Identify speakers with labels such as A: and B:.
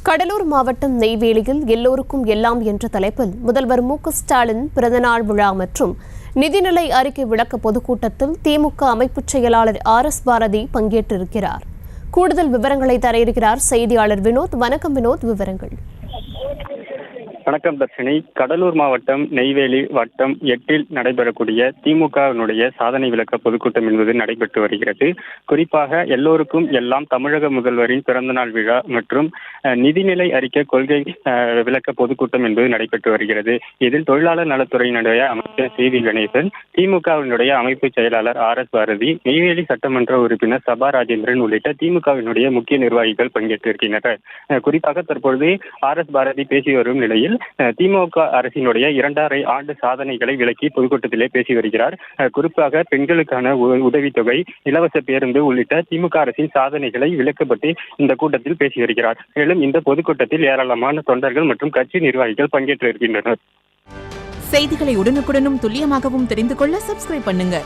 A: கடலூர் மாவட்டம் நெய்வேலியில் எல்லோருக்கும் எல்லாம் என்ற தலைப்பில் முதல்வர் மு.க.ஸ்டாலின் பிறந்தநாள் விழா மற்றும் நிதிநிலை அறிக்கை விளக்க பொதுக்கூட்டத்தில் திமுக அமைப்புச் செயலாளர் RS பாரதி பங்கேற்றிருக்கிறார். கூடுதல் விவரங்களை தர இருக்கிறார் செய்தியாளர் வினோத். வணக்கம் வினோத், விவரங்கள்.
B: வணக்கம் தர்ஷினி. கடலூர் மாவட்டம் நெய்வேலி வட்டம் 8 நடைபெறக்கூடிய திமுகவினுடைய சாதனை விளக்க பொதுக்கூட்டம் என்பது நடைபெற்று வருகிறது. குறிப்பாக எல்லோருக்கும் எல்லாம் தமிழக முதல்வரின் பிறந்தநாள் விழா மற்றும் நிதிநிலை அறிக்கை கொள்கை விளக்க பொதுக்கூட்டம் என்பது நடைபெற்று வருகிறது. இதில் தொழிலாளர் நலத்துறையினுடைய அமைச்சர் CV கணேசன், திமுகவினுடைய அமைப்பு செயலாளர் RS பாரதி, நெய்வேலி சட்டமன்ற உறுப்பினர் சபா ராஜேந்திரன் உள்ளிட்ட திமுகவினுடைய முக்கிய நிர்வாகிகள் பங்கேற்றிருக்கின்றனர். குறிப்பாக தற்பொழுது RS பாரதி பேசி வரும் நிலையில் திமுக அரசினுடைய 2.5 ஆண்டு சாதனைகளை விளக்கி பொதுக்கூட்டத்திலே பேசி வருகிறார். குறிப்பாக பெண்களுக்கான உதவித்தொகை, இலவச பேருந்து உள்ளிட்ட திமுக அரசின் சாதனைகளை விளக்கப்பட்டு இந்த கூட்டத்தில் பேசி வருகிறார். மேலும் இந்த பொதுக்கூட்டத்தில் ஏராளமான தொண்டர்கள் மற்றும் கட்சி நிர்வாகிகள் பங்கேற்றிருக்கின்றனர்.
C: செய்திகளை உடனுக்குடனும் துல்லியமாகவும் தெரிந்து கொள்ள சப்ஸ்கிரைப் பண்ணுங்க.